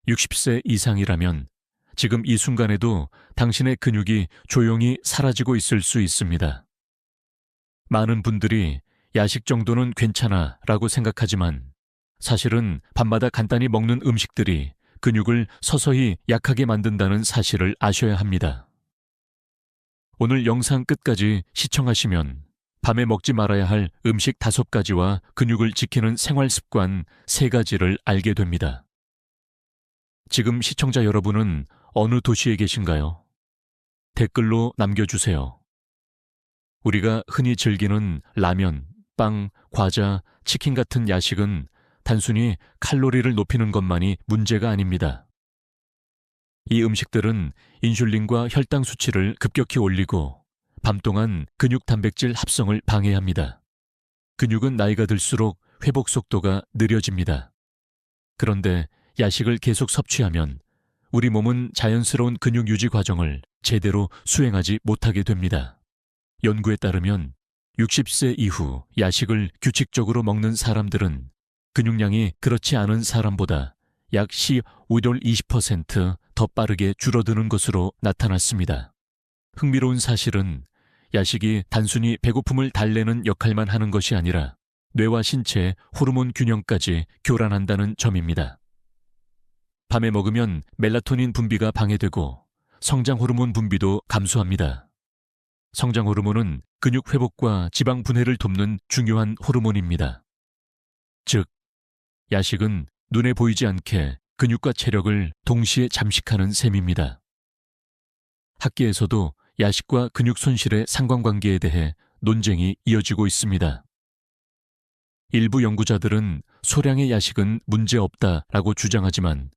60세 이상이라면 지금 이 순간에도 당신의 근육이 조용히 사라지고 있을 수 있습니다. 많은 분들이 야식 정도는 괜찮아 라고 생각하지만 사실은 밤마다 간단히 먹는 음식들이 근육을 서서히 약하게 만든다는 사실을 아셔야 합니다. 오늘 영상 끝까지 시청하시면 밤에 먹지 말아야 할 음식 5가지와 근육을 지키는 생활 습관 3가지를 알게 됩니다. 지금 시청자 여러분은 어느 도시에 계신가요? 댓글로 남겨주세요. 우리가 흔히 즐기는 라면, 빵, 과자, 치킨 같은 야식은 단순히 칼로리를 높이는 것만이 문제가 아닙니다. 이 음식들은 인슐린과 혈당 수치를 급격히 올리고 밤 동안 근육 단백질 합성을 방해합니다. 근육은 나이가 들수록 회복 속도가 느려집니다. 그런데 야식을 계속 섭취하면 우리 몸은 자연스러운 근육 유지 과정을 제대로 수행하지 못하게 됩니다. 연구에 따르면 60세 이후 야식을 규칙적으로 먹는 사람들은 근육량이 그렇지 않은 사람보다 약 20% 더 빠르게 줄어드는 것으로 나타났습니다. 흥미로운 사실은 야식이 단순히 배고픔을 달래는 역할만 하는 것이 아니라 뇌와 신체의 호르몬 균형까지 교란한다는 점입니다. 밤에 먹으면 멜라토닌 분비가 방해되고 성장 호르몬 분비도 감소합니다. 성장 호르몬은 근육 회복과 지방 분해를 돕는 중요한 호르몬입니다. 즉, 야식은 눈에 보이지 않게 근육과 체력을 동시에 잠식하는 셈입니다. 학계에서도 야식과 근육 손실의 상관관계에 대해 논쟁이 이어지고 있습니다. 일부 연구자들은 소량의 야식은 문제없다라고 주장하지만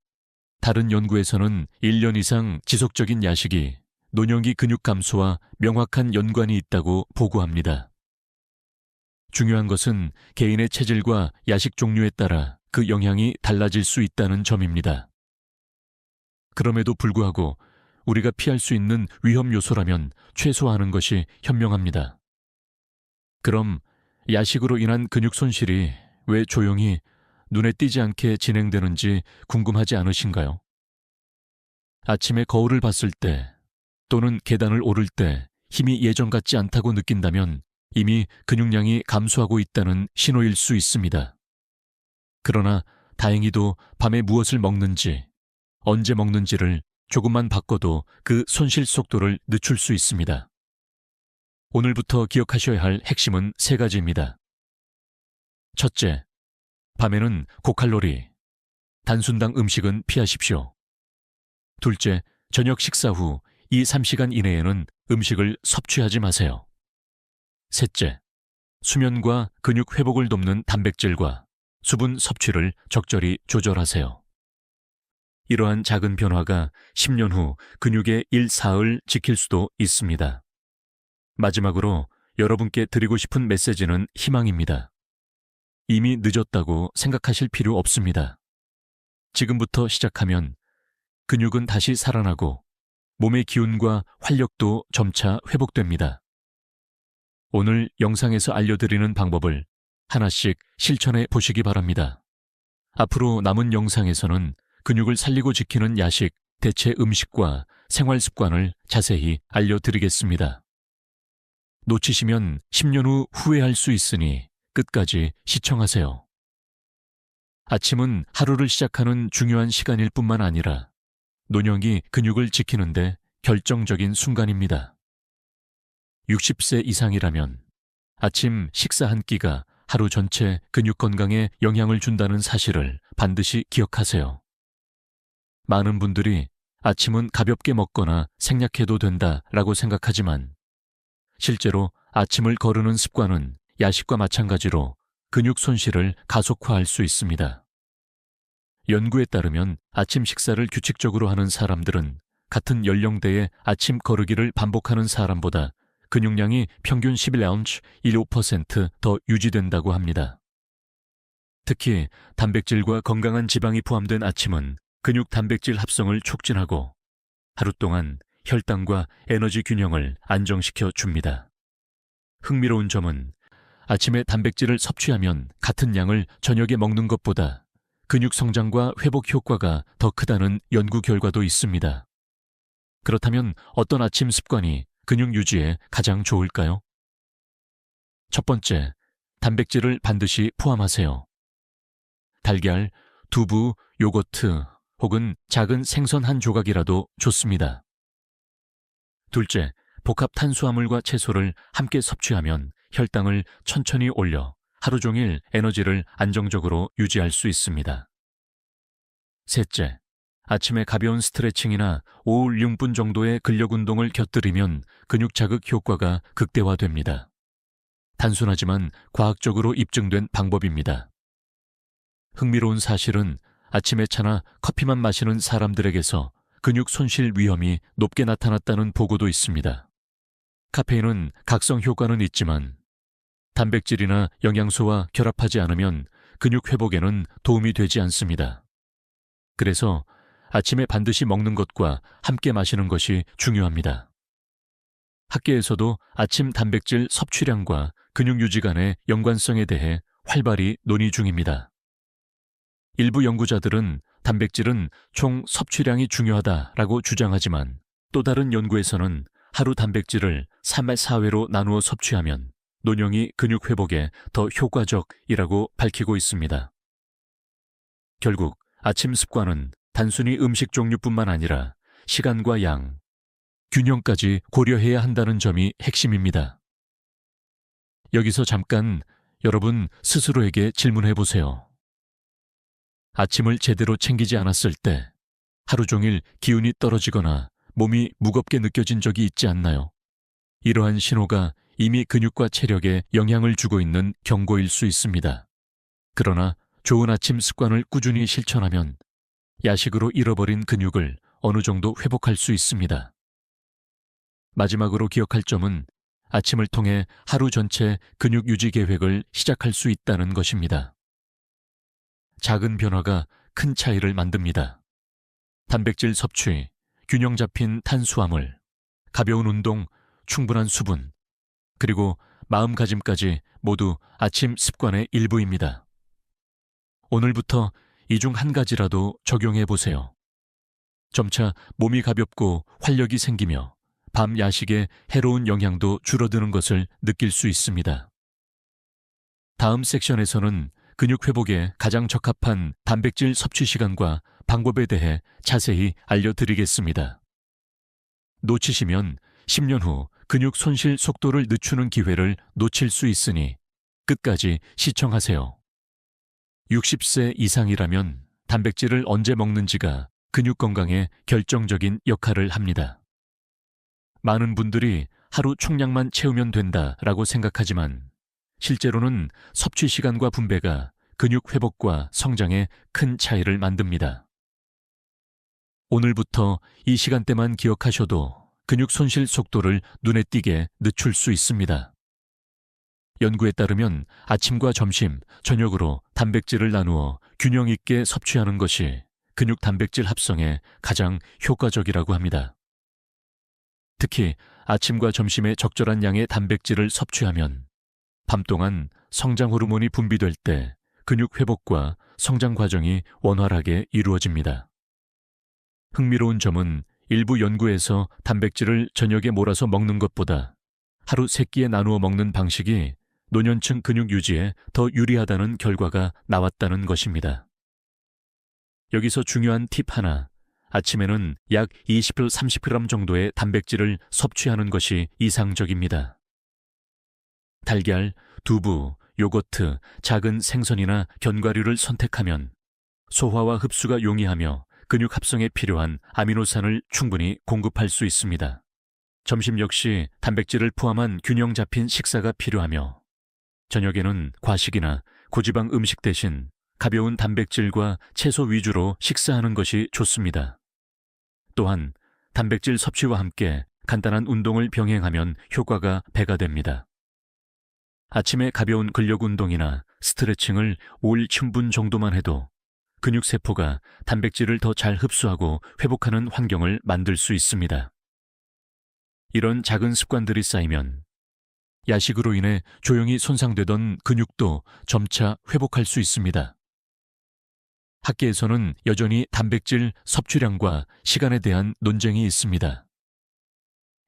다른 연구에서는 1년 이상 지속적인 야식이 노년기 근육 감소와 명확한 연관이 있다고 보고합니다. 중요한 것은 개인의 체질과 야식 종류에 따라 그 영향이 달라질 수 있다는 점입니다. 그럼에도 불구하고 우리가 피할 수 있는 위험 요소라면 최소화하는 것이 현명합니다. 그럼 야식으로 인한 근육 손실이 왜 조용히 눈에 띄지 않게 진행되는지 궁금하지 않으신가요? 아침에 거울을 봤을 때 또는 계단을 오를 때 힘이 예전 같지 않다고 느낀다면 이미 근육량이 감소하고 있다는 신호일 수 있습니다. 그러나 다행히도 밤에 무엇을 먹는지, 언제 먹는지를 조금만 바꿔도 그 손실 속도를 늦출 수 있습니다. 오늘부터 기억하셔야 할 핵심은 3가지입니다. 첫째, 밤에는 고칼로리, 단순당 음식은 피하십시오. 둘째, 저녁 식사 후 2-3시간 이내에는 음식을 섭취하지 마세요. 셋째, 수면과 근육 회복을 돕는 단백질과 수분 섭취를 적절히 조절하세요. 이러한 작은 변화가 10년 후 근육의 1-4을 지킬 수도 있습니다. 마지막으로 여러분께 드리고 싶은 메시지는 희망입니다. 이미 늦었다고 생각하실 필요 없습니다. 지금부터 시작하면 근육은 다시 살아나고 몸의 기운과 활력도 점차 회복됩니다. 오늘 영상에서 알려드리는 방법을 하나씩 실천해 보시기 바랍니다. 앞으로 남은 영상에서는 근육을 살리고 지키는 야식, 대체 음식과 생활 습관을 자세히 알려드리겠습니다. 놓치시면 10년 후 후회할 수 있으니 끝까지 시청하세요. 아침은 하루를 시작하는 중요한 시간일 뿐만 아니라 노년기 근육을 지키는데 결정적인 순간입니다. 60세 이상이라면 아침 식사 한 끼가 하루 전체 근육 건강에 영향을 준다는 사실을 반드시 기억하세요. 많은 분들이 아침은 가볍게 먹거나 생략해도 된다라고 생각하지만 실제로 아침을 거르는 습관은 야식과 마찬가지로 근육 손실을 가속화할 수 있습니다. 연구에 따르면 아침 식사를 규칙적으로 하는 사람들은 같은 연령대의 아침 거르기를 반복하는 사람보다 근육량이 평균 11아운츠 15%더 유지된다고 합니다. 특히 단백질과 건강한 지방이 포함된 아침은 근육 단백질 합성을 촉진하고 하루 동안 혈당과 에너지 균형을 안정시켜 줍니다. 흥미로운 점은 아침에 단백질을 섭취하면 같은 양을 저녁에 먹는 것보다 근육 성장과 회복 효과가 더 크다는 연구 결과도 있습니다. 그렇다면 어떤 아침 습관이 근육 유지에 가장 좋을까요? 첫 번째, 단백질을 반드시 포함하세요. 달걀, 두부, 요거트 혹은 작은 생선 한 조각이라도 좋습니다. 둘째, 복합 탄수화물과 채소를 함께 섭취하면 혈당을 천천히 올려 하루 종일 에너지를 안정적으로 유지할 수 있습니다. 셋째, 아침에 가벼운 스트레칭이나 5, 6분 정도의 근력 운동을 곁들이면 근육 자극 효과가 극대화됩니다. 단순하지만 과학적으로 입증된 방법입니다. 흥미로운 사실은 아침에 차나 커피만 마시는 사람들에게서 근육 손실 위험이 높게 나타났다는 보고도 있습니다. 카페인은 각성 효과는 있지만 단백질이나 영양소와 결합하지 않으면 근육 회복에는 도움이 되지 않습니다. 그래서 아침에 반드시 먹는 것과 함께 마시는 것이 중요합니다. 학계에서도 아침 단백질 섭취량과 근육 유지 간의 연관성에 대해 활발히 논의 중입니다. 일부 연구자들은 단백질은 총 섭취량이 중요하다라고 주장하지만 또 다른 연구에서는 하루 단백질을 3회 4회로 나누어 섭취하면 논형이 근육 회복에 더 효과적이라고 밝히고 있습니다. 결국 아침 습관은 단순히 음식 종류뿐만 아니라 시간과 양, 균형까지 고려해야 한다는 점이 핵심입니다. 여기서 잠깐 여러분 스스로에게 질문해 보세요. 아침을 제대로 챙기지 않았을 때 하루 종일 기운이 떨어지거나 몸이 무겁게 느껴진 적이 있지 않나요? 이러한 신호가 이미 근육과 체력에 영향을 주고 있는 경고일 수 있습니다. 그러나 좋은 아침 습관을 꾸준히 실천하면 야식으로 잃어버린 근육을 어느 정도 회복할 수 있습니다. 마지막으로 기억할 점은 아침을 통해 하루 전체 근육 유지 계획을 시작할 수 있다는 것입니다. 작은 변화가 큰 차이를 만듭니다. 단백질 섭취, 균형 잡힌 탄수화물, 가벼운 운동, 충분한 수분, 그리고 마음가짐까지 모두 아침 습관의 일부입니다. 오늘부터 이 중 한 가지라도 적용해 보세요. 점차 몸이 가볍고 활력이 생기며 밤 야식의 해로운 영향도 줄어드는 것을 느낄 수 있습니다. 다음 섹션에서는 근육 회복에 가장 적합한 단백질 섭취 시간과 방법에 대해 자세히 알려드리겠습니다. 놓치시면 10년 후 근육 손실 속도를 늦추는 기회를 놓칠 수 있으니 끝까지 시청하세요. 60세 이상이라면 단백질을 언제 먹는지가 근육 건강에 결정적인 역할을 합니다. 많은 분들이 하루 총량만 채우면 된다라고 생각하지만 실제로는 섭취 시간과 분배가 근육 회복과 성장에 큰 차이를 만듭니다. 오늘부터 이 시간대만 기억하셔도 근육 손실 속도를 눈에 띄게 늦출 수 있습니다. 연구에 따르면 아침과 점심, 저녁으로 단백질을 나누어 균형 있게 섭취하는 것이 근육 단백질 합성에 가장 효과적이라고 합니다. 특히 아침과 점심에 적절한 양의 단백질을 섭취하면 밤 동안 성장 호르몬이 분비될 때 근육 회복과 성장 과정이 원활하게 이루어집니다. 흥미로운 점은 일부 연구에서 단백질을 저녁에 몰아서 먹는 것보다 하루 3끼에 나누어 먹는 방식이 노년층 근육 유지에 더 유리하다는 결과가 나왔다는 것입니다. 여기서 중요한 팁 하나, 아침에는 약 20-30g 정도의 단백질을 섭취하는 것이 이상적입니다. 달걀, 두부, 요거트, 작은 생선이나 견과류를 선택하면 소화와 흡수가 용이하며 근육 합성에 필요한 아미노산을 충분히 공급할 수 있습니다. 점심 역시 단백질을 포함한 균형 잡힌 식사가 필요하며 저녁에는 과식이나 고지방 음식 대신 가벼운 단백질과 채소 위주로 식사하는 것이 좋습니다. 또한 단백질 섭취와 함께 간단한 운동을 병행하면 효과가 배가 됩니다. 아침에 가벼운 근력 운동이나 스트레칭을 5, 7분 정도만 해도 근육세포가 단백질을 더 잘 흡수하고 회복하는 환경을 만들 수 있습니다. 이런 작은 습관들이 쌓이면 야식으로 인해 조용히 손상되던 근육도 점차 회복할 수 있습니다. 학계에서는 여전히 단백질 섭취량과 시간에 대한 논쟁이 있습니다.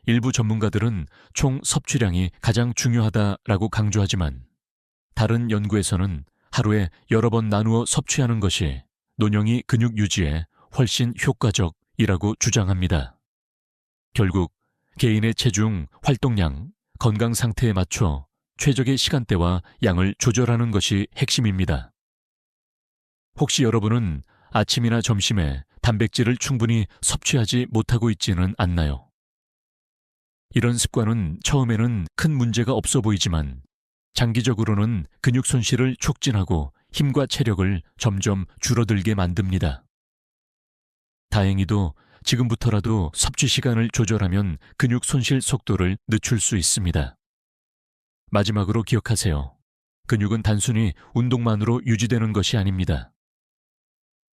일부 전문가들은 총 섭취량이 가장 중요하다라고 강조하지만 다른 연구에서는 하루에 여러 번 나누어 섭취하는 것이 논형이 근육 유지에 훨씬 효과적이라고 주장합니다. 결국 개인의 체중, 활동량, 건강 상태에 맞춰 최적의 시간대와 양을 조절하는 것이 핵심입니다. 혹시 여러분은 아침이나 점심에 단백질을 충분히 섭취하지 못하고 있지는 않나요? 이런 습관은 처음에는 큰 문제가 없어 보이지만 장기적으로는 근육 손실을 촉진하고 힘과 체력을 점점 줄어들게 만듭니다. 다행히도 지금부터라도 섭취 시간을 조절하면 근육 손실 속도를 늦출 수 있습니다. 마지막으로 기억하세요. 근육은 단순히 운동만으로 유지되는 것이 아닙니다.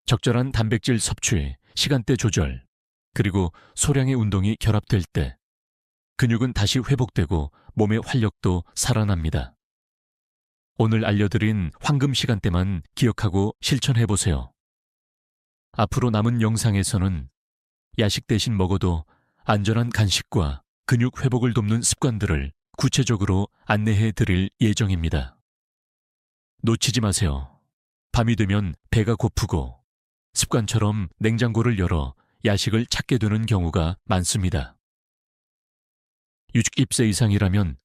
적절한 단백질 섭취, 시간대 조절, 그리고 소량의 운동이 결합될 때 근육은 다시 회복되고 몸의 활력도 살아납니다. 오늘 알려드린 황금 시간대만 기억하고 실천해보세요. 앞으로 남은 영상에서는 야식 대신 먹어도 안전한 간식과 근육 회복을 돕는 습관들을 구체적으로 안내해 드릴 예정입니다. 놓치지 마세요. 밤이 되면 배가 고프고 습관처럼 냉장고를 열어 야식을 찾게 되는 경우가 많습니다. 60세 이상이라면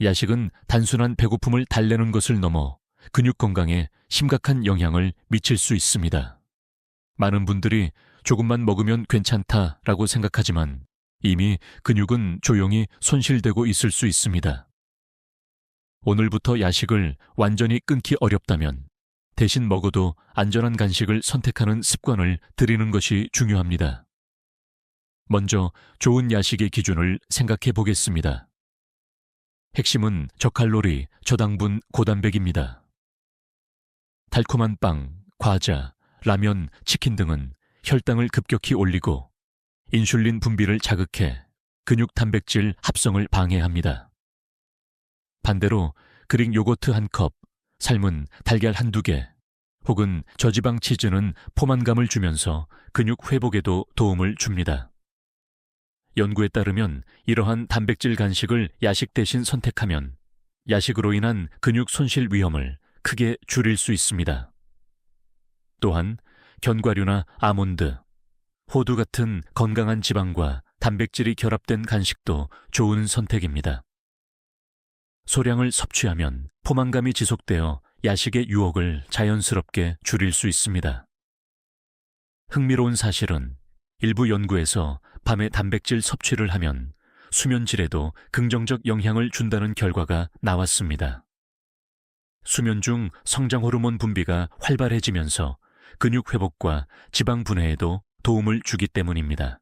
야식은 단순한 배고픔을 달래는 것을 넘어 근육 건강에 심각한 영향을 미칠 수 있습니다. 많은 분들이 조금만 먹으면 괜찮다라고 생각하지만 이미 근육은 조용히 손실되고 있을 수 있습니다. 오늘부터 야식을 완전히 끊기 어렵다면 대신 먹어도 안전한 간식을 선택하는 습관을 들이는 것이 중요합니다. 먼저 좋은 야식의 기준을 생각해 보겠습니다. 핵심은 저칼로리, 저당분, 고단백입니다. 달콤한 빵, 과자, 라면, 치킨 등은 혈당을 급격히 올리고 인슐린 분비를 자극해 근육 단백질 합성을 방해합니다. 반대로 그릭 요거트 한 컵, 삶은 달걀 한두 개, 혹은 저지방 치즈는 포만감을 주면서 근육 회복에도 도움을 줍니다. 연구에 따르면 이러한 단백질 간식을 야식 대신 선택하면 야식으로 인한 근육 손실 위험을 크게 줄일 수 있습니다. 또한 견과류나 아몬드, 호두 같은 건강한 지방과 단백질이 결합된 간식도 좋은 선택입니다. 소량을 섭취하면 포만감이 지속되어 야식의 유혹을 자연스럽게 줄일 수 있습니다. 흥미로운 사실은 일부 연구에서 밤에 단백질 섭취를 하면 수면 질에도 긍정적 영향을 준다는 결과가 나왔습니다. 수면 중 성장 호르몬 분비가 활발해지면서 근육 회복과 지방 분해에도 도움을 주기 때문입니다.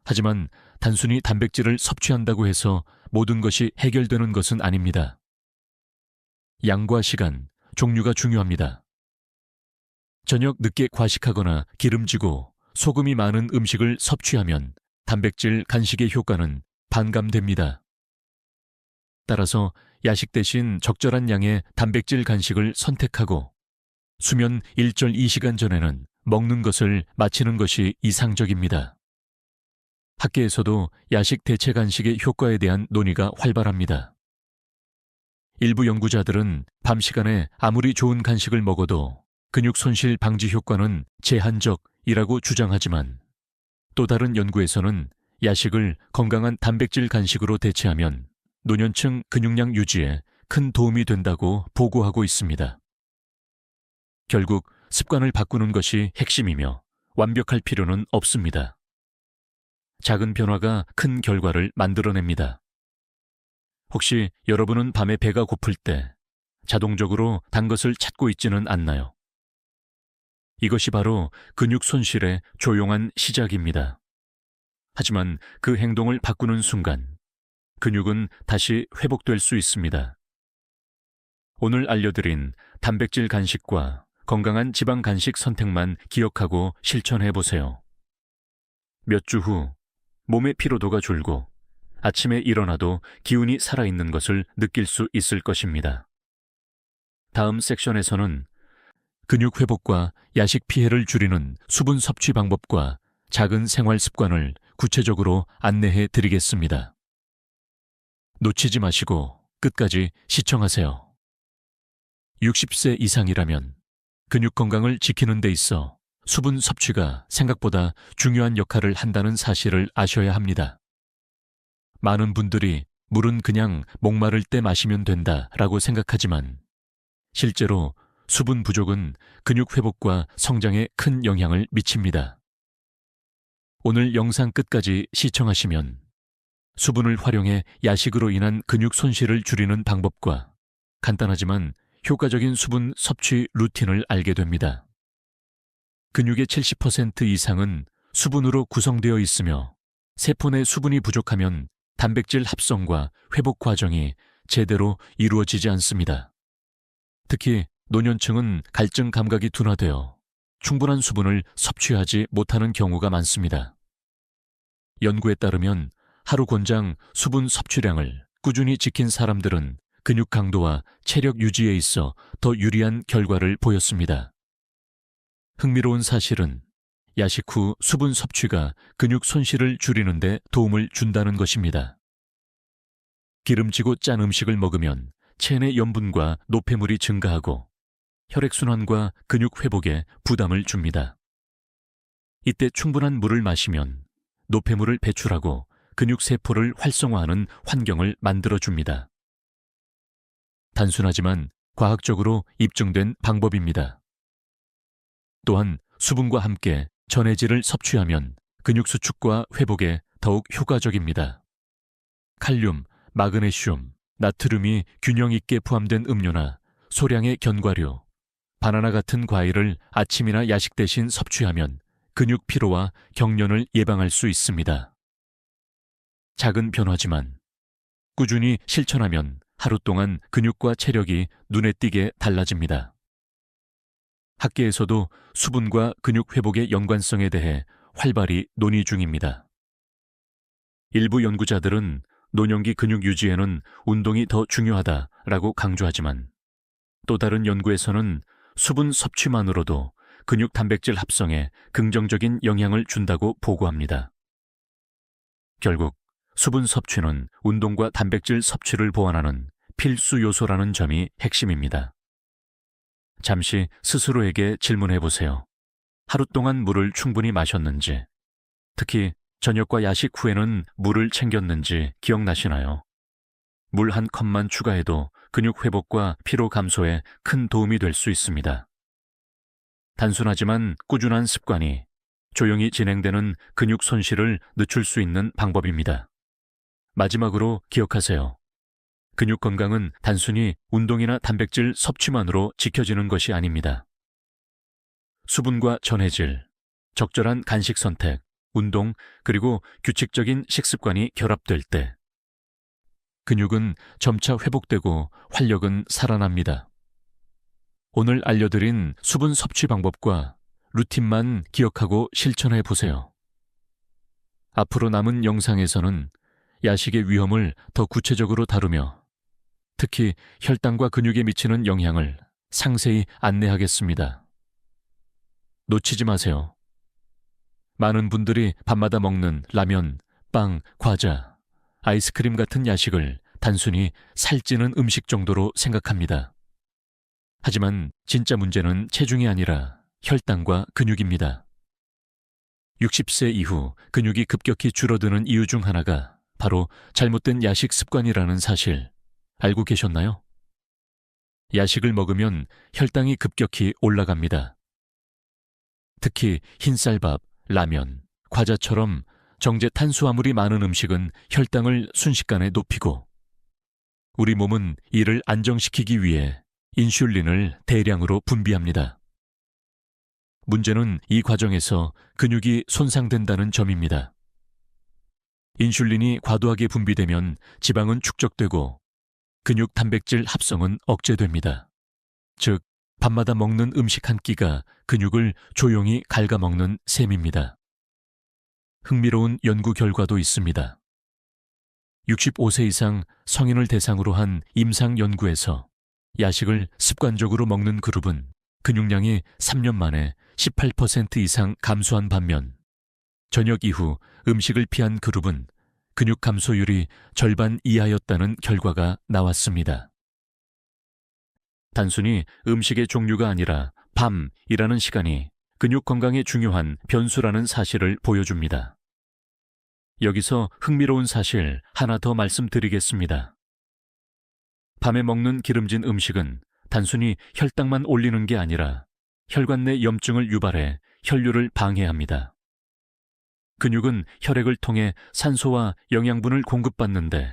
하지만 단순히 단백질을 섭취한다고 해서 모든 것이 해결되는 것은 아닙니다. 양과 시간, 종류가 중요합니다. 저녁 늦게 과식하거나 기름지고 소금이 많은 음식을 섭취하면 단백질 간식의 효과는 반감됩니다. 따라서 야식 대신 적절한 양의 단백질 간식을 선택하고 수면 1.2시간 전에는 먹는 것을 마치는 것이 이상적입니다. 학계에서도 야식 대체 간식의 효과에 대한 논의가 활발합니다. 일부 연구자들은 밤 시간에 아무리 좋은 간식을 먹어도 근육 손실 방지 효과는 제한적이라고 주장하지만 또 다른 연구에서는 야식을 건강한 단백질 간식으로 대체하면 노년층 근육량 유지에 큰 도움이 된다고 보고하고 있습니다. 결국 습관을 바꾸는 것이 핵심이며 완벽할 필요는 없습니다. 작은 변화가 큰 결과를 만들어냅니다. 혹시 여러분은 밤에 배가 고플 때 자동적으로 단 것을 찾고 있지는 않나요? 이것이 바로 근육 손실의 조용한 시작입니다. 하지만 그 행동을 바꾸는 순간 근육은 다시 회복될 수 있습니다. 오늘 알려드린 단백질 간식과 건강한 지방 간식 선택만 기억하고 실천해 보세요. 몇 주 후 몸의 피로도가 줄고 아침에 일어나도 기운이 살아있는 것을 느낄 수 있을 것입니다. 다음 섹션에서는 근육 회복과 야식 피해를 줄이는 수분 섭취 방법과 작은 생활 습관을 구체적으로 안내해 드리겠습니다. 놓치지 마시고 끝까지 시청하세요. 60세 이상이라면 근육 건강을 지키는 데 있어 수분 섭취가 생각보다 중요한 역할을 한다는 사실을 아셔야 합니다. 많은 분들이 물은 그냥 목마를 때 마시면 된다라고 생각하지만 실제로 수분 부족은 근육 회복과 성장에 큰 영향을 미칩니다. 오늘 영상 끝까지 시청하시면 수분을 활용해 야식으로 인한 근육 손실을 줄이는 방법과 간단하지만 효과적인 수분 섭취 루틴을 알게 됩니다. 근육의 70% 이상은 수분으로 구성되어 있으며 세포 내 수분이 부족하면 단백질 합성과 회복 과정이 제대로 이루어지지 않습니다. 특히 노년층은 갈증 감각이 둔화되어 충분한 수분을 섭취하지 못하는 경우가 많습니다. 연구에 따르면 하루 권장 수분 섭취량을 꾸준히 지킨 사람들은 근육 강도와 체력 유지에 있어 더 유리한 결과를 보였습니다. 흥미로운 사실은 야식 후 수분 섭취가 근육 손실을 줄이는 데 도움을 준다는 것입니다. 기름지고 짠 음식을 먹으면 체내 염분과 노폐물이 증가하고 혈액순환과 근육 회복에 부담을 줍니다. 이때 충분한 물을 마시면 노폐물을 배출하고 근육세포를 활성화하는 환경을 만들어줍니다. 단순하지만 과학적으로 입증된 방법입니다. 또한 수분과 함께 전해질을 섭취하면 근육 수축과 회복에 더욱 효과적입니다. 칼륨, 마그네슘, 나트륨이 균형 있게 포함된 음료나 소량의 견과류, 바나나 같은 과일을 아침이나 야식 대신 섭취하면 근육 피로와 경련을 예방할 수 있습니다. 작은 변화지만 꾸준히 실천하면 하루 동안 근육과 체력이 눈에 띄게 달라집니다. 학계에서도 수분과 근육 회복의 연관성에 대해 활발히 논의 중입니다. 일부 연구자들은 노년기 근육 유지에는 운동이 더 중요하다라고 강조하지만 또 다른 연구에서는 수분 섭취만으로도 근육 단백질 합성에 긍정적인 영향을 준다고 보고합니다. 결국 수분 섭취는 운동과 단백질 섭취를 보완하는 필수 요소라는 점이 핵심입니다. 잠시 스스로에게 질문해 보세요. 하루 동안 물을 충분히 마셨는지, 특히 저녁과 야식 후에는 물을 챙겼는지 기억나시나요? 물 한 컵만 추가해도 근육 회복과 피로 감소에 큰 도움이 될 수 있습니다. 단순하지만 꾸준한 습관이 조용히 진행되는 근육 손실을 늦출 수 있는 방법입니다. 마지막으로 기억하세요. 근육 건강은 단순히 운동이나 단백질 섭취만으로 지켜지는 것이 아닙니다. 수분과 전해질, 적절한 간식 선택, 운동, 그리고 규칙적인 식습관이 결합될 때 근육은 점차 회복되고 활력은 살아납니다. 오늘 알려드린 수분 섭취 방법과 루틴만 기억하고 실천해 보세요. 앞으로 남은 영상에서는 야식의 위험을 더 구체적으로 다루며 특히 혈당과 근육에 미치는 영향을 상세히 안내하겠습니다. 놓치지 마세요. 많은 분들이 밤마다 먹는 라면, 빵, 과자, 아이스크림 같은 야식을 단순히 살찌는 음식 정도로 생각합니다. 하지만 진짜 문제는 체중이 아니라 혈당과 근육입니다. 60세 이후 근육이 급격히 줄어드는 이유 중 하나가 바로 잘못된 야식 습관이라는 사실 알고 계셨나요? 야식을 먹으면 혈당이 급격히 올라갑니다. 특히 흰쌀밥, 라면, 과자처럼 정제 탄수화물이 많은 음식은 혈당을 순식간에 높이고 우리 몸은 이를 안정시키기 위해 인슐린을 대량으로 분비합니다. 문제는 이 과정에서 근육이 손상된다는 점입니다. 인슐린이 과도하게 분비되면 지방은 축적되고 근육 단백질 합성은 억제됩니다. 즉, 밤마다 먹는 음식 한 끼가 근육을 조용히 갉아먹는 셈입니다. 흥미로운 연구 결과도 있습니다. 65세 이상 성인을 대상으로 한 임상 연구에서 야식을 습관적으로 먹는 그룹은 근육량이 3년 만에 18% 이상 감소한 반면 저녁 이후 음식을 피한 그룹은 근육 감소율이 절반 이하였다는 결과가 나왔습니다. 단순히 음식의 종류가 아니라 밤이라는 시간이 근육 건강에 중요한 변수라는 사실을 보여줍니다. 여기서 흥미로운 사실 하나 더 말씀드리겠습니다. 밤에 먹는 기름진 음식은 단순히 혈당만 올리는 게 아니라 혈관 내 염증을 유발해 혈류를 방해합니다. 근육은 혈액을 통해 산소와 영양분을 공급받는데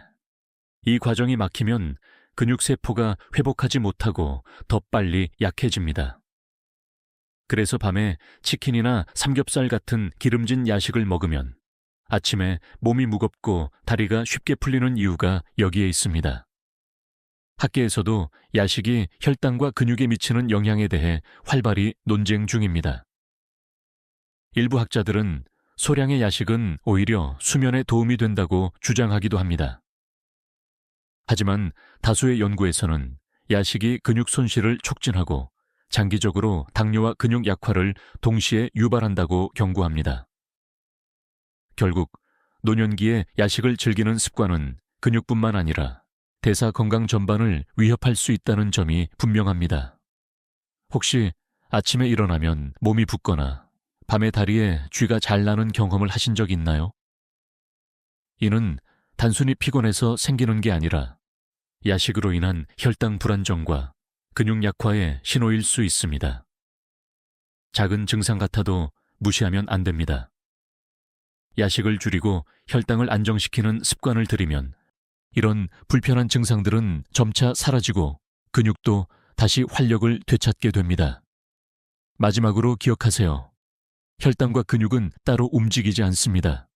이 과정이 막히면 근육세포가 회복하지 못하고 더 빨리 약해집니다. 그래서 밤에 치킨이나 삼겹살 같은 기름진 야식을 먹으면 아침에 몸이 무겁고 다리가 쉽게 풀리는 이유가 여기에 있습니다. 학계에서도 야식이 혈당과 근육에 미치는 영향에 대해 활발히 논쟁 중입니다. 일부 학자들은 소량의 야식은 오히려 수면에 도움이 된다고 주장하기도 합니다. 하지만 다수의 연구에서는 야식이 근육 손실을 촉진하고 장기적으로 당뇨와 근육 약화를 동시에 유발한다고 경고합니다. 결국 노년기에 야식을 즐기는 습관은 근육뿐만 아니라 대사 건강 전반을 위협할 수 있다는 점이 분명합니다. 혹시 아침에 일어나면 몸이 붓거나 밤에 다리에 쥐가 잘 나는 경험을 하신 적 있나요? 이는 단순히 피곤해서 생기는 게 아니라 야식으로 인한 혈당 불안정과 근육 약화의 신호일 수 있습니다. 작은 증상 같아도 무시하면 안 됩니다. 야식을 줄이고 혈당을 안정시키는 습관을 들이면 이런 불편한 증상들은 점차 사라지고 근육도 다시 활력을 되찾게 됩니다. 마지막으로 기억하세요. 혈당과 근육은 따로 움직이지 않습니다.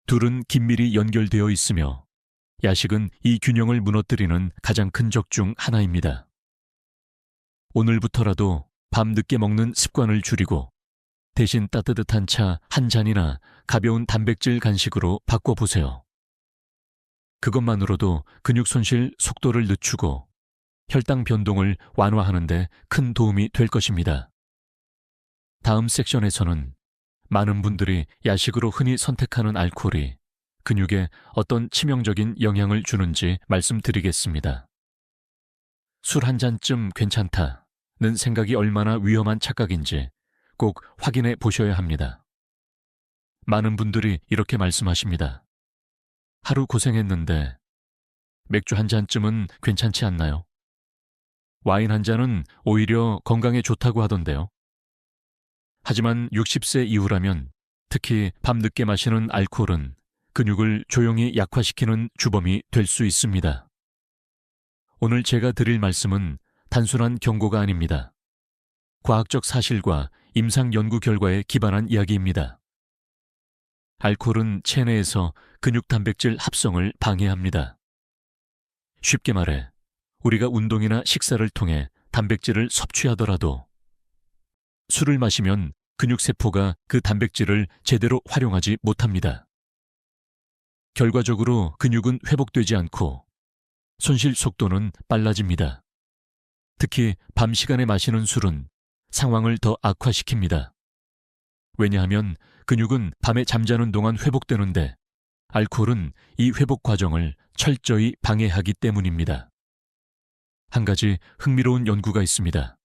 둘은 긴밀히 연결되어 있으며 야식은 이 균형을 무너뜨리는 가장 큰 적 중 하나입니다. 오늘부터라도 밤 늦게 먹는 습관을 줄이고 대신 따뜻한 차 한 잔이나 가벼운 단백질 간식으로 바꿔보세요. 그것만으로도 근육 손실 속도를 늦추고 혈당 변동을 완화하는 데 큰 도움이 될 것입니다. 다음 섹션에서는 많은 분들이 야식으로 흔히 선택하는 알코올이 근육에 어떤 치명적인 영향을 주는지 말씀드리겠습니다. 술 한 잔쯤 괜찮다는 생각이 얼마나 위험한 착각인지 꼭 확인해 보셔야 합니다. 많은 분들이 이렇게 말씀하십니다. 하루 고생했는데 맥주 한 잔쯤은 괜찮지 않나요? 와인 한 잔은 오히려 건강에 좋다고 하던데요. 하지만 60세 이후라면 특히 밤늦게 마시는 알코올은 근육을 조용히 약화시키는 주범이 될 수 있습니다. 오늘 제가 드릴 말씀은 단순한 경고가 아닙니다. 과학적 사실과 임상 연구 결과에 기반한 이야기입니다. 알코올은 체내에서 근육 단백질 합성을 방해합니다. 쉽게 말해 우리가 운동이나 식사를 통해 단백질을 섭취하더라도 술을 마시면 근육세포가 그 단백질을 제대로 활용하지 못합니다. 결과적으로 근육은 회복되지 않고 손실 속도는 빨라집니다. 특히 밤 시간에 마시는 술은 상황을 더 악화시킵니다. 왜냐하면 근육은 밤에 잠자는 동안 회복되는데 알코올은 이 회복 과정을 철저히 방해하기 때문입니다. 한 가지 흥미로운 연구가 있습니다.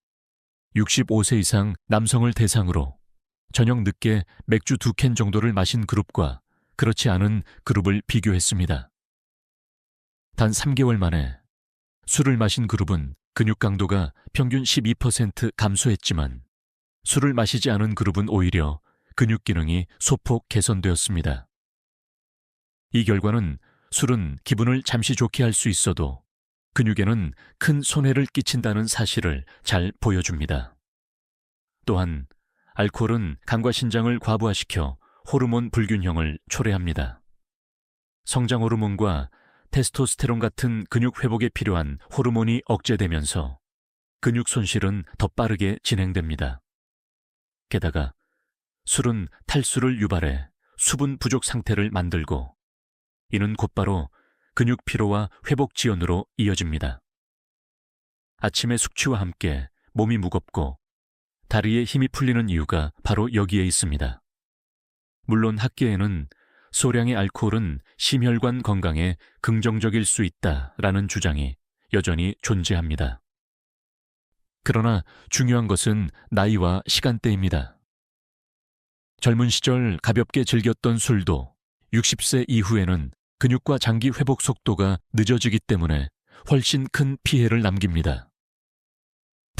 65세 이상 남성을 대상으로 저녁 늦게 맥주 2캔 정도를 마신 그룹과 그렇지 않은 그룹을 비교했습니다. 단 3개월 만에 술을 마신 그룹은 근육 강도가 평균 12% 감소했지만 술을 마시지 않은 그룹은 오히려 근육 기능이 소폭 개선되었습니다. 이 결과는 술은 기분을 잠시 좋게 할 수 있어도 근육에는 큰 손해를 끼친다는 사실을 잘 보여줍니다. 또한 알코올은 간과 신장을 과부하시켜 호르몬 불균형을 초래합니다. 성장 호르몬과 테스토스테론 같은 근육 회복에 필요한 호르몬이 억제되면서 근육 손실은 더 빠르게 진행됩니다. 게다가 술은 탈수를 유발해 수분 부족 상태를 만들고 이는 곧바로 근육 피로와 회복 지연으로 이어집니다. 아침의 숙취와 함께 몸이 무겁고 다리에 힘이 풀리는 이유가 바로 여기에 있습니다. 물론 학계에는 소량의 알코올은 심혈관 건강에 긍정적일 수 있다라는 주장이 여전히 존재합니다. 그러나 중요한 것은 나이와 시간대입니다. 젊은 시절 가볍게 즐겼던 술도 60세 이후에는 근육과 장기 회복 속도가 늦어지기 때문에 훨씬 큰 피해를 남깁니다.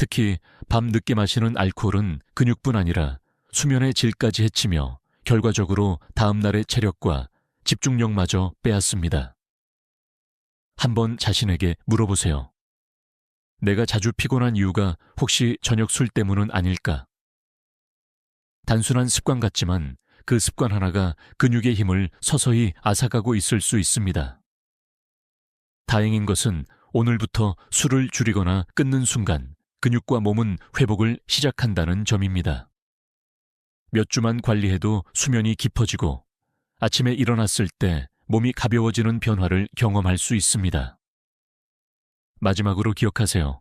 특히 밤 늦게 마시는 알코올은 근육뿐 아니라 수면의 질까지 해치며 결과적으로 다음날의 체력과 집중력마저 빼앗습니다. 한번 자신에게 물어보세요. 내가 자주 피곤한 이유가 혹시 저녁 술 때문은 아닐까? 단순한 습관 같지만 그 습관 하나가 근육의 힘을 서서히 앗아가고 있을 수 있습니다. 다행인 것은 오늘부터 술을 줄이거나 끊는 순간 근육과 몸은 회복을 시작한다는 점입니다. 몇 주만 관리해도 수면이 깊어지고 아침에 일어났을 때 몸이 가벼워지는 변화를 경험할 수 있습니다. 마지막으로 기억하세요.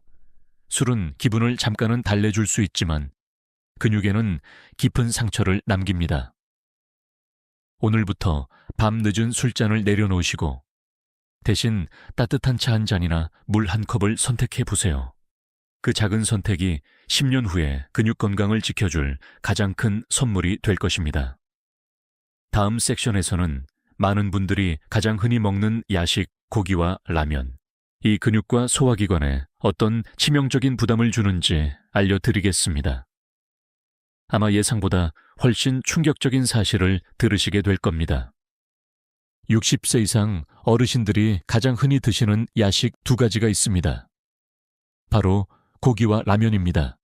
술은 기분을 잠깐은 달래줄 수 있지만 근육에는 깊은 상처를 남깁니다. 오늘부터 밤 늦은 술잔을 내려놓으시고 대신 따뜻한 차 한 잔이나 물 한 컵을 선택해 보세요. 그 작은 선택이 10년 후에 근육 건강을 지켜줄 가장 큰 선물이 될 것입니다. 다음 섹션에서는 많은 분들이 가장 흔히 먹는 야식, 고기와 라면, 이 근육과 소화기관에 어떤 치명적인 부담을 주는지 알려드리겠습니다. 아마 예상보다 훨씬 충격적인 사실을 들으시게 될 겁니다. 60세 이상 어르신들이 가장 흔히 드시는 야식 2가지가 있습니다. 바로 고기와 라면입니다.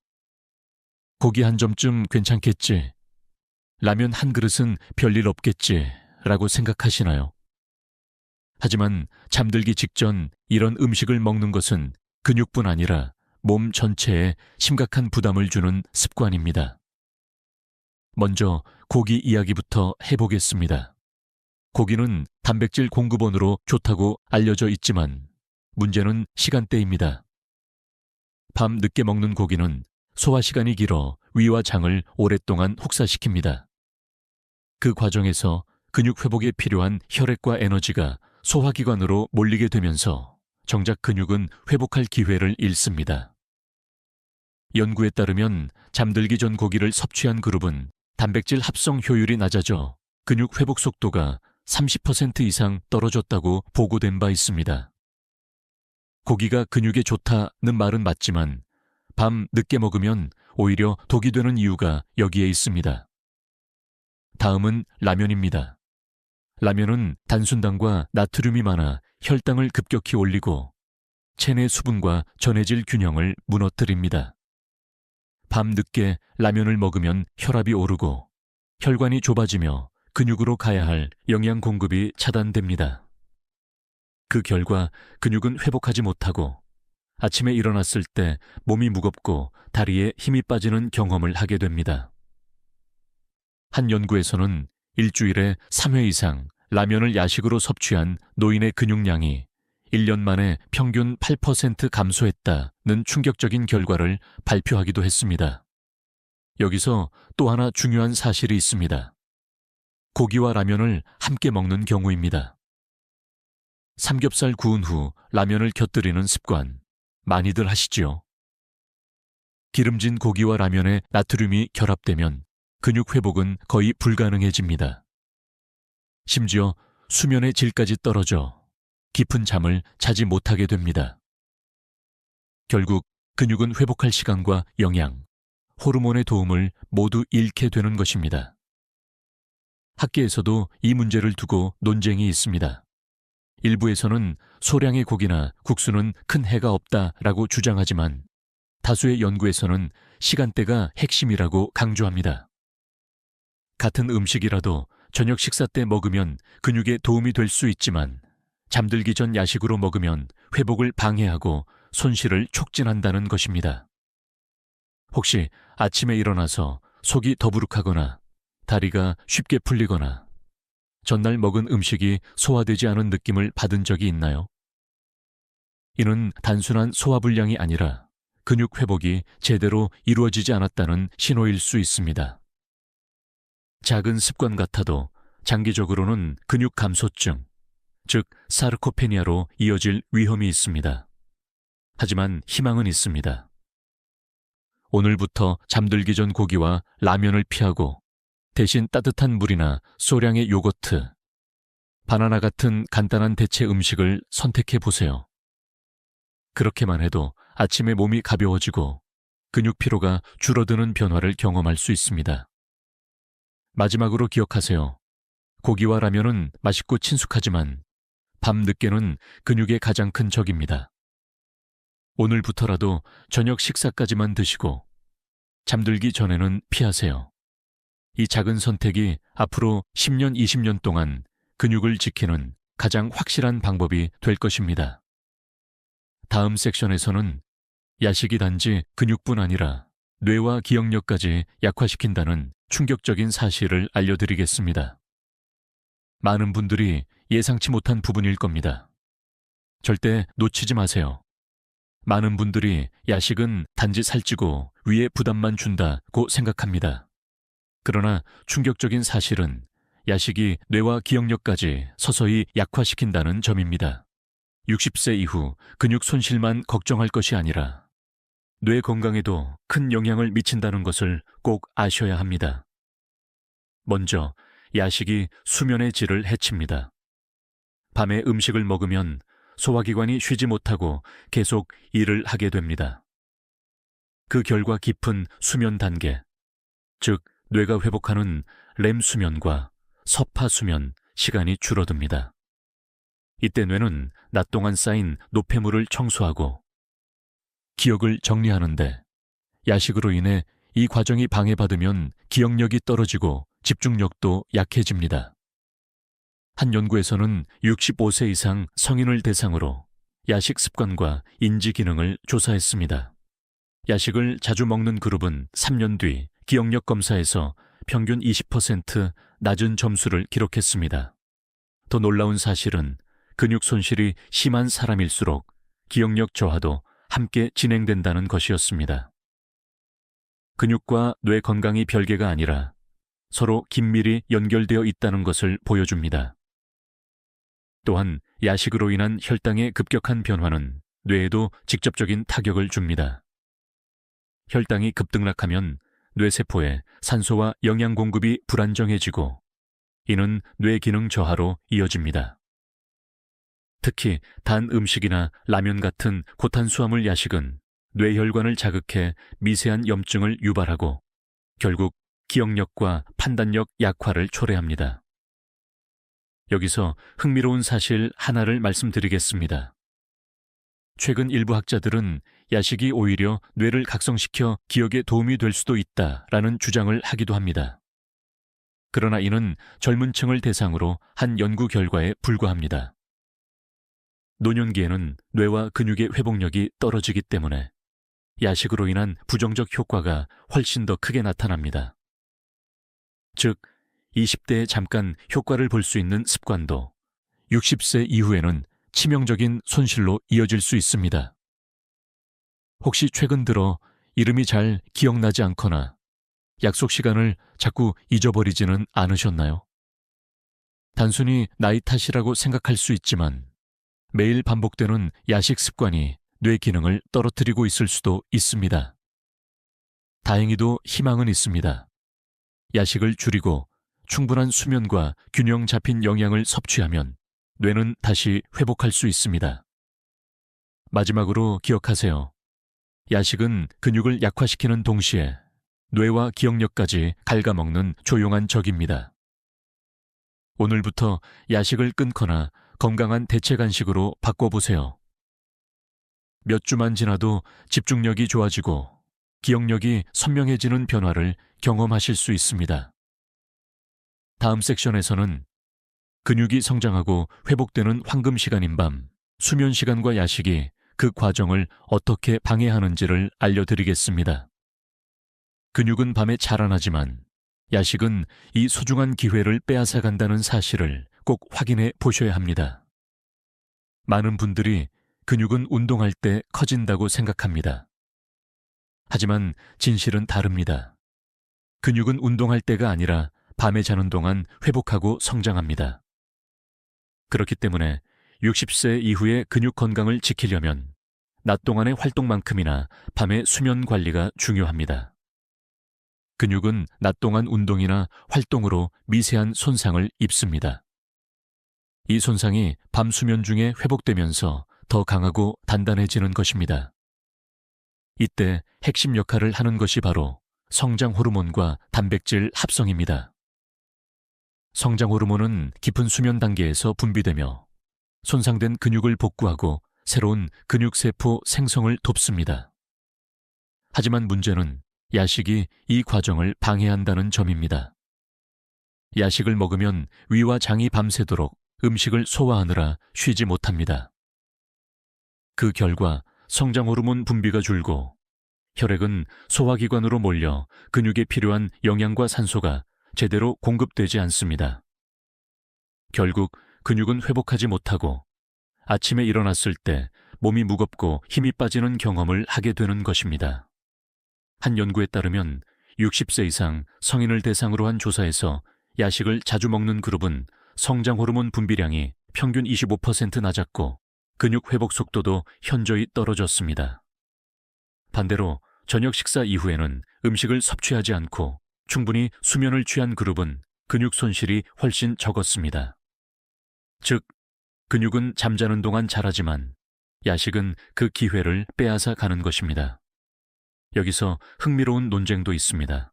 고기 한 점쯤 괜찮겠지, 라면 한 그릇은 별일 없겠지 라고 생각하시나요? 하지만 잠들기 직전 이런 음식을 먹는 것은 근육뿐 아니라 몸 전체에 심각한 부담을 주는 습관입니다. 먼저 고기 이야기부터 해보겠습니다. 고기는 단백질 공급원으로 좋다고 알려져 있지만 문제는 시간대입니다. 밤 늦게 먹는 고기는 소화 시간이 길어 위와 장을 오랫동안 혹사시킵니다. 그 과정에서 근육 회복에 필요한 혈액과 에너지가 소화기관으로 몰리게 되면서 정작 근육은 회복할 기회를 잃습니다. 연구에 따르면 잠들기 전 고기를 섭취한 그룹은 단백질 합성 효율이 낮아져 근육 회복 속도가 30% 이상 떨어졌다고 보고된 바 있습니다. 고기가 근육에 좋다는 말은 맞지만 밤 늦게 먹으면 오히려 독이 되는 이유가 여기에 있습니다. 다음은 라면입니다. 라면은 단순당과 나트륨이 많아 혈당을 급격히 올리고 체내 수분과 전해질 균형을 무너뜨립니다. 밤 늦게 라면을 먹으면 혈압이 오르고 혈관이 좁아지며 근육으로 가야 할 영양 공급이 차단됩니다. 그 결과 근육은 회복하지 못하고 아침에 일어났을 때 몸이 무겁고 다리에 힘이 빠지는 경험을 하게 됩니다. 한 연구에서는 일주일에 3회 이상 라면을 야식으로 섭취한 노인의 근육량이 1년 만에 평균 8% 감소했다는 충격적인 결과를 발표하기도 했습니다. 여기서 또 하나 중요한 사실이 있습니다. 고기와 라면을 함께 먹는 경우입니다. 삼겹살 구운 후 라면을 곁들이는 습관 많이들 하시지요. 기름진 고기와 라면에 나트륨이 결합되면 근육 회복은 거의 불가능해집니다. 심지어 수면의 질까지 떨어져 깊은 잠을 자지 못하게 됩니다. 결국 근육은 회복할 시간과 영양, 호르몬의 도움을 모두 잃게 되는 것입니다. 학계에서도 이 문제를 두고 논쟁이 있습니다. 일부에서는 소량의 고기나 국수는 큰 해가 없다라고 주장하지만 다수의 연구에서는 시간대가 핵심이라고 강조합니다. 같은 음식이라도 저녁 식사 때 먹으면 근육에 도움이 될 수 있지만 잠들기 전 야식으로 먹으면 회복을 방해하고 손실을 촉진한다는 것입니다. 혹시 아침에 일어나서 속이 더부룩하거나 다리가 쉽게 풀리거나 전날 먹은 음식이 소화되지 않은 느낌을 받은 적이 있나요? 이는 단순한 소화불량이 아니라 근육 회복이 제대로 이루어지지 않았다는 신호일 수 있습니다. 작은 습관 같아도 장기적으로는 근육 감소증, 즉 사르코페니아로 이어질 위험이 있습니다. 하지만 희망은 있습니다. 오늘부터 잠들기 전 고기와 라면을 피하고 대신 따뜻한 물이나 소량의 요거트, 바나나 같은 간단한 대체 음식을 선택해 보세요. 그렇게만 해도 아침에 몸이 가벼워지고 근육 피로가 줄어드는 변화를 경험할 수 있습니다. 마지막으로 기억하세요. 고기와 라면은 맛있고 친숙하지만 밤 늦게는 근육의 가장 큰 적입니다. 오늘부터라도 저녁 식사까지만 드시고 잠들기 전에는 피하세요. 이 작은 선택이 앞으로 10년, 20년 동안 근육을 지키는 가장 확실한 방법이 될 것입니다. 다음 섹션에서는 야식이 단지 근육뿐 아니라 뇌와 기억력까지 약화시킨다는 충격적인 사실을 알려드리겠습니다. 많은 분들이 예상치 못한 부분일 겁니다. 절대 놓치지 마세요. 많은 분들이 야식은 단지 살찌고 위에 부담만 준다고 생각합니다. 그러나 충격적인 사실은 야식이 뇌와 기억력까지 서서히 약화시킨다는 점입니다. 60세 이후 근육 손실만 걱정할 것이 아니라 뇌 건강에도 큰 영향을 미친다는 것을 꼭 아셔야 합니다. 먼저, 야식이 수면의 질을 해칩니다. 밤에 음식을 먹으면 소화기관이 쉬지 못하고 계속 일을 하게 됩니다. 그 결과 깊은 수면 단계, 즉 뇌가 회복하는 렘 수면과 서파 수면 시간이 줄어듭니다. 이때 뇌는 낮 동안 쌓인 노폐물을 청소하고 기억을 정리하는데 야식으로 인해 이 과정이 방해받으면 기억력이 떨어지고 집중력도 약해집니다. 한 연구에서는 65세 이상 성인을 대상으로 야식 습관과 인지 기능을 조사했습니다. 야식을 자주 먹는 그룹은 3년 뒤 기억력 검사에서 평균 20% 낮은 점수를 기록했습니다. 더 놀라운 사실은 근육 손실이 심한 사람일수록 기억력 저하도 함께 진행된다는 것이었습니다. 근육과 뇌 건강이 별개가 아니라 서로 긴밀히 연결되어 있다는 것을 보여줍니다. 또한 야식으로 인한 혈당의 급격한 변화는 뇌에도 직접적인 타격을 줍니다. 혈당이 급등락하면 뇌세포에 산소와 영양 공급이 불안정해지고 이는 뇌 기능 저하로 이어집니다. 특히 단 음식이나 라면 같은 고탄수화물 야식은 뇌혈관을 자극해 미세한 염증을 유발하고 결국 기억력과 판단력 약화를 초래합니다. 여기서 흥미로운 사실 하나를 말씀드리겠습니다. 최근 일부 학자들은 야식이 오히려 뇌를 각성시켜 기억에 도움이 될 수도 있다라는 주장을 하기도 합니다. 그러나 이는 젊은 층을 대상으로 한 연구 결과에 불과합니다. 노년기에는 뇌와 근육의 회복력이 떨어지기 때문에 야식으로 인한 부정적 효과가 훨씬 더 크게 나타납니다. 즉, 20대에 잠깐 효과를 볼 수 있는 습관도 60세 이후에는 치명적인 손실로 이어질 수 있습니다. 혹시 최근 들어 이름이 잘 기억나지 않거나 약속 시간을 자꾸 잊어버리지는 않으셨나요? 단순히 나이 탓이라고 생각할 수 있지만 매일 반복되는 야식 습관이 뇌 기능을 떨어뜨리고 있을 수도 있습니다. 다행히도 희망은 있습니다. 야식을 줄이고 충분한 수면과 균형 잡힌 영양을 섭취하면 뇌는 다시 회복할 수 있습니다. 마지막으로 기억하세요. 야식은 근육을 약화시키는 동시에 뇌와 기억력까지 갉아먹는 조용한 적입니다. 오늘부터 야식을 끊거나 건강한 대체 간식으로 바꿔보세요. 몇 주만 지나도 집중력이 좋아지고 기억력이 선명해지는 변화를 경험하실 수 있습니다. 다음 섹션에서는 근육이 성장하고 회복되는 황금 시간인 밤, 수면 시간과 야식이 그 과정을 어떻게 방해하는지를 알려드리겠습니다. 근육은 밤에 자라나지만 야식은 이 소중한 기회를 빼앗아 간다는 사실을 꼭 확인해 보셔야 합니다. 많은 분들이 근육은 운동할 때 커진다고 생각합니다. 하지만 진실은 다릅니다. 근육은 운동할 때가 아니라 밤에 자는 동안 회복하고 성장합니다. 그렇기 때문에 60세 이후의 근육 건강을 지키려면 낮 동안의 활동만큼이나 밤의 수면 관리가 중요합니다. 근육은 낮 동안 운동이나 활동으로 미세한 손상을 입습니다. 이 손상이 밤 수면 중에 회복되면서 더 강하고 단단해지는 것입니다. 이때 핵심 역할을 하는 것이 바로 성장 호르몬과 단백질 합성입니다. 성장 호르몬은 깊은 수면 단계에서 분비되며 손상된 근육을 복구하고 새로운 근육세포 생성을 돕습니다. 하지만 문제는 야식이 이 과정을 방해한다는 점입니다. 야식을 먹으면 위와 장이 밤새도록 음식을 소화하느라 쉬지 못합니다. 그 결과 성장 호르몬 분비가 줄고 혈액은 소화기관으로 몰려 근육에 필요한 영양과 산소가 제대로 공급되지 않습니다. 결국 근육은 회복하지 못하고 아침에 일어났을 때 몸이 무겁고 힘이 빠지는 경험을 하게 되는 것입니다. 한 연구에 따르면 60세 이상 성인을 대상으로 한 조사에서 야식을 자주 먹는 그룹은 성장 호르몬 분비량이 평균 25% 낮았고 근육 회복 속도도 현저히 떨어졌습니다. 반대로 저녁 식사 이후에는 음식을 섭취하지 않고 충분히 수면을 취한 그룹은 근육 손실이 훨씬 적었습니다. 즉, 근육은 잠자는 동안 자라지만 야식은 그 기회를 빼앗아 가는 것입니다. 여기서 흥미로운 논쟁도 있습니다.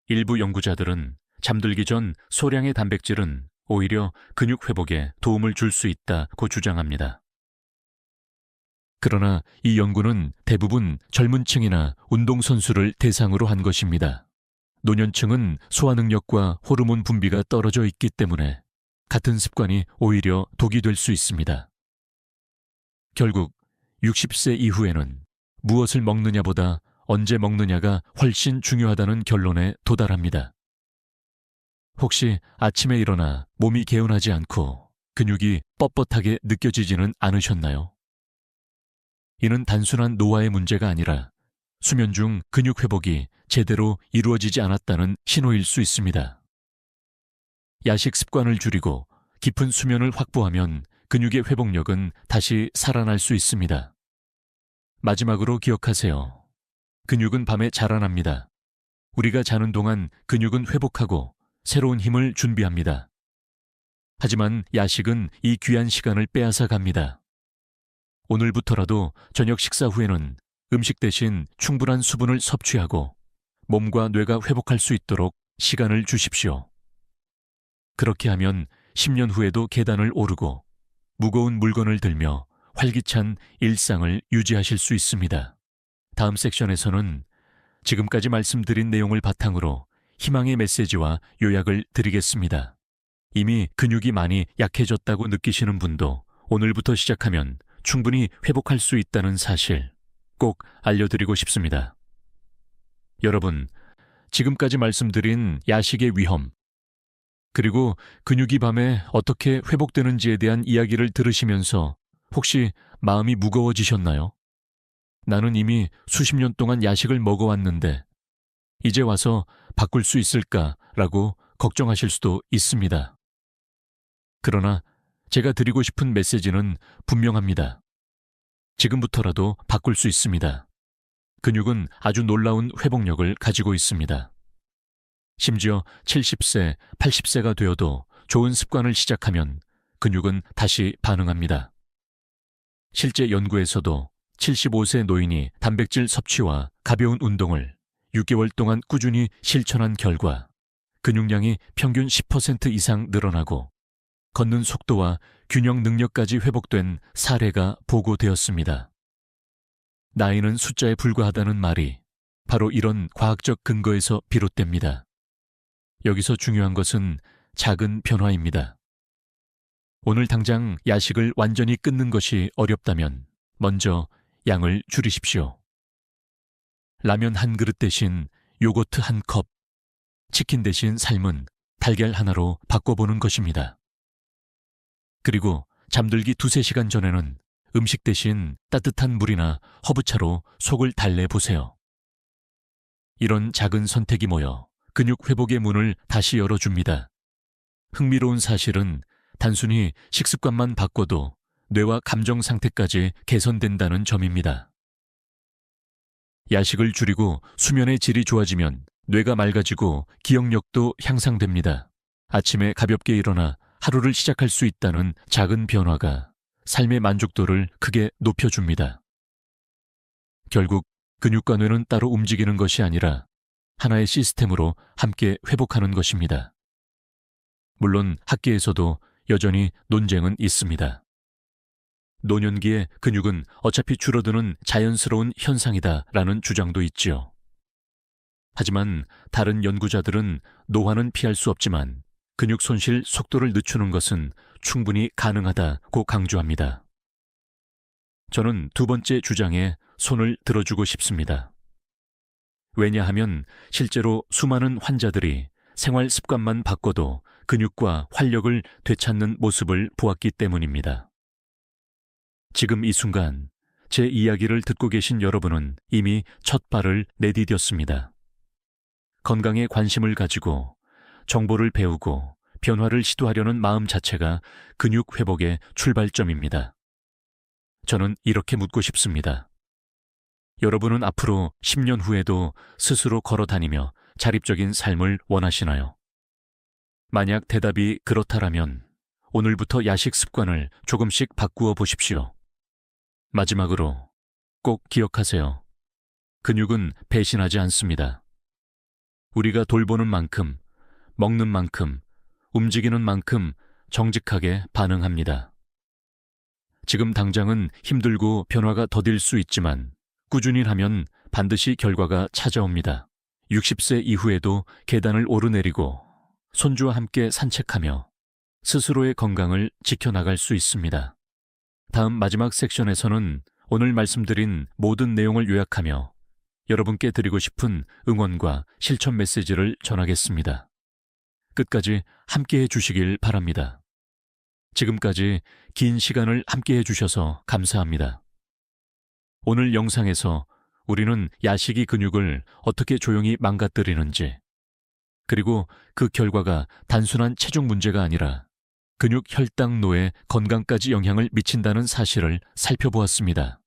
일부 연구자들은 잠들기 전 소량의 단백질은 오히려 근육 회복에 도움을 줄 수 있다고 주장합니다. 그러나 이 연구는 대부분 젊은 층이나 운동선수를 대상으로 한 것입니다. 노년층은 소화 능력과 호르몬 분비가 떨어져 있기 때문에 같은 습관이 오히려 독이 될 수 있습니다. 결국 60세 이후에는 무엇을 먹느냐보다 언제 먹느냐가 훨씬 중요하다는 결론에 도달합니다. 혹시 아침에 일어나 몸이 개운하지 않고 근육이 뻣뻣하게 느껴지지는 않으셨나요? 이는 단순한 노화의 문제가 아니라 수면 중 근육 회복이 제대로 이루어지지 않았다는 신호일 수 있습니다. 야식 습관을 줄이고 깊은 수면을 확보하면 근육의 회복력은 다시 살아날 수 있습니다. 마지막으로 기억하세요. 근육은 밤에 자라납니다. 우리가 자는 동안 근육은 회복하고 새로운 힘을 준비합니다. 하지만 야식은 이 귀한 시간을 빼앗아 갑니다. 오늘부터라도 저녁 식사 후에는 음식 대신 충분한 수분을 섭취하고 몸과 뇌가 회복할 수 있도록 시간을 주십시오. 그렇게 하면 10년 후에도 계단을 오르고 무거운 물건을 들며 활기찬 일상을 유지하실 수 있습니다. 다음 섹션에서는 지금까지 말씀드린 내용을 바탕으로 희망의 메시지와 요약을 드리겠습니다. 이미 근육이 많이 약해졌다고 느끼시는 분도 오늘부터 시작하면 충분히 회복할 수 있다는 사실 꼭 알려드리고 싶습니다. 여러분, 지금까지 말씀드린 야식의 위험, 그리고 근육이 밤에 어떻게 회복되는지에 대한 이야기를 들으시면서 혹시 마음이 무거워지셨나요? 나는 이미 수십 년 동안 야식을 먹어왔는데 이제 와서 바꿀 수 있을까라고 걱정하실 수도 있습니다. 그러나 제가 드리고 싶은 메시지는 분명합니다. 지금부터라도 바꿀 수 있습니다. 근육은 아주 놀라운 회복력을 가지고 있습니다. 심지어 70세, 80세가 되어도 좋은 습관을 시작하면 근육은 다시 반응합니다. 실제 연구에서도 75세 노인이 단백질 섭취와 가벼운 운동을 6개월 동안 꾸준히 실천한 결과 근육량이 평균 10% 이상 늘어나고 걷는 속도와 균형 능력까지 회복된 사례가 보고되었습니다. 나이는 숫자에 불과하다는 말이 바로 이런 과학적 근거에서 비롯됩니다. 여기서 중요한 것은 작은 변화입니다. 오늘 당장 야식을 완전히 끊는 것이 어렵다면 먼저 양을 줄이십시오. 라면 한 그릇 대신 요거트 한 컵, 치킨 대신 삶은 달걀 하나로 바꿔보는 것입니다. 그리고 잠들기 2-3시간 전에는 음식 대신 따뜻한 물이나 허브차로 속을 달래보세요. 이런 작은 선택이 모여 근육 회복의 문을 다시 열어줍니다. 흥미로운 사실은 단순히 식습관만 바꿔도 뇌와 감정 상태까지 개선된다는 점입니다. 야식을 줄이고 수면의 질이 좋아지면 뇌가 맑아지고 기억력도 향상됩니다. 아침에 가볍게 일어나 하루를 시작할 수 있다는 작은 변화가 삶의 만족도를 크게 높여줍니다. 결국 근육과 뇌는 따로 움직이는 것이 아니라 하나의 시스템으로 함께 회복하는 것입니다. 물론 학계에서도 여전히 논쟁은 있습니다. 노년기의 근육은 어차피 줄어드는 자연스러운 현상이다라는 주장도 있지요. 하지만 다른 연구자들은 노화는 피할 수 없지만 근육 손실 속도를 늦추는 것은 충분히 가능하다고 강조합니다. 저는 두 번째 주장에 손을 들어주고 싶습니다. 왜냐하면 실제로 수많은 환자들이 생활 습관만 바꿔도 근육과 활력을 되찾는 모습을 보았기 때문입니다. 지금 이 순간 제 이야기를 듣고 계신 여러분은 이미 첫 발을 내디뎠습니다. 건강에 관심을 가지고 정보를 배우고 변화를 시도하려는 마음 자체가 근육 회복의 출발점입니다. 저는 이렇게 묻고 싶습니다. 여러분은 앞으로 10년 후에도 스스로 걸어 다니며 자립적인 삶을 원하시나요? 만약 대답이 그렇다라면 오늘부터 야식 습관을 조금씩 바꾸어 보십시오. 마지막으로 꼭 기억하세요. 근육은 배신하지 않습니다. 우리가 돌보는 만큼, 먹는 만큼, 움직이는 만큼 정직하게 반응합니다. 지금 당장은 힘들고 변화가 더딜 수 있지만 꾸준히 하면 반드시 결과가 찾아옵니다. 60세 이후에도 계단을 오르내리고 손주와 함께 산책하며 스스로의 건강을 지켜나갈 수 있습니다. 다음 마지막 섹션에서는 오늘 말씀드린 모든 내용을 요약하며 여러분께 드리고 싶은 응원과 실천 메시지를 전하겠습니다. 끝까지 함께해 주시길 바랍니다. 지금까지 긴 시간을 함께해 주셔서 감사합니다. 오늘 영상에서 우리는 야식이 근육을 어떻게 조용히 망가뜨리는지, 그리고 그 결과가 단순한 체중 문제가 아니라 근육 혈당노의 건강까지 영향을 미친다는 사실을 살펴보았습니다.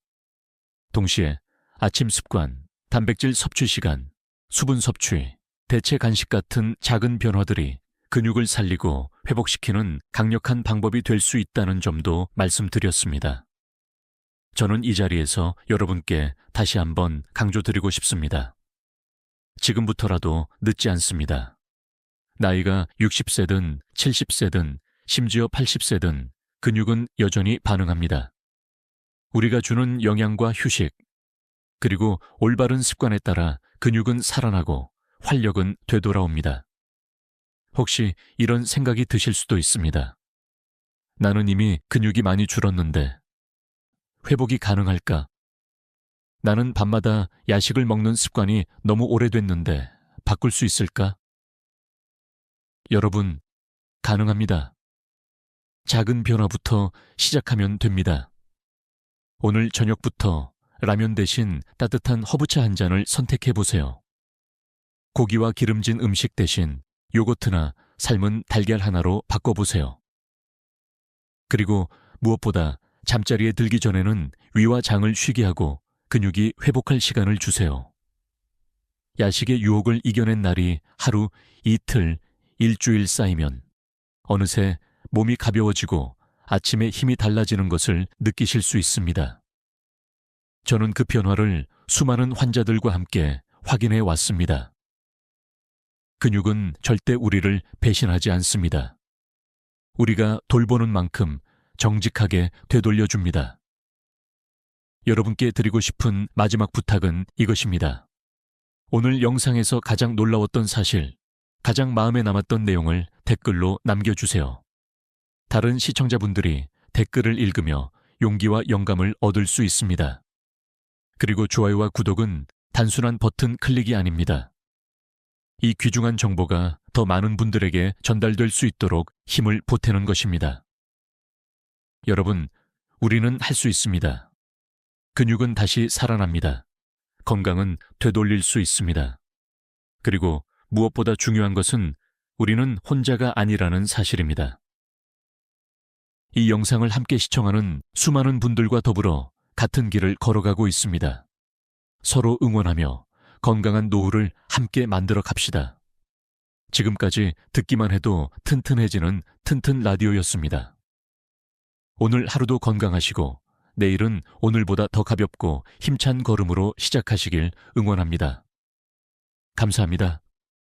동시에 아침 습관, 단백질 섭취 시간, 수분 섭취, 대체 간식 같은 작은 변화들이 근육을 살리고 회복시키는 강력한 방법이 될 수 있다는 점도 말씀드렸습니다. 저는 이 자리에서 여러분께 다시 한번 강조드리고 싶습니다. 지금부터라도 늦지 않습니다. 나이가 60세든 70세든 심지어 80세든 근육은 여전히 반응합니다. 우리가 주는 영양과 휴식, 그리고 올바른 습관에 따라 근육은 살아나고 활력은 되돌아옵니다. 혹시 이런 생각이 드실 수도 있습니다. 나는 이미 근육이 많이 줄었는데 회복이 가능할까? 나는 밤마다 야식을 먹는 습관이 너무 오래됐는데 바꿀 수 있을까? 여러분, 가능합니다. 작은 변화부터 시작하면 됩니다. 오늘 저녁부터 라면 대신 따뜻한 허브차 한 잔을 선택해 보세요. 고기와 기름진 음식 대신 요거트나 삶은 달걀 하나로 바꿔보세요. 그리고 무엇보다 잠자리에 들기 전에는 위와 장을 쉬게 하고 근육이 회복할 시간을 주세요. 야식의 유혹을 이겨낸 날이 하루, 이틀, 일주일 쌓이면 어느새 몸이 가벼워지고 아침에 힘이 달라지는 것을 느끼실 수 있습니다. 저는 그 변화를 수많은 환자들과 함께 확인해 왔습니다. 근육은 절대 우리를 배신하지 않습니다. 우리가 돌보는 만큼 정직하게 되돌려줍니다. 여러분께 드리고 싶은 마지막 부탁은 이것입니다. 오늘 영상에서 가장 놀라웠던 사실, 가장 마음에 남았던 내용을 댓글로 남겨주세요. 다른 시청자분들이 댓글을 읽으며 용기와 영감을 얻을 수 있습니다. 그리고 좋아요와 구독은 단순한 버튼 클릭이 아닙니다. 이 귀중한 정보가 더 많은 분들에게 전달될 수 있도록 힘을 보태는 것입니다. 여러분, 우리는 할 수 있습니다. 근육은 다시 살아납니다. 건강은 되돌릴 수 있습니다. 그리고 무엇보다 중요한 것은 우리는 혼자가 아니라는 사실입니다. 이 영상을 함께 시청하는 수많은 분들과 더불어 같은 길을 걸어가고 있습니다. 서로 응원하며 건강한 노후를 함께 만들어 갑시다. 지금까지 듣기만 해도 튼튼해지는 튼튼 라디오였습니다. 오늘 하루도 건강하시고 내일은 오늘보다 더 가볍고 힘찬 걸음으로 시작하시길 응원합니다. 감사합니다.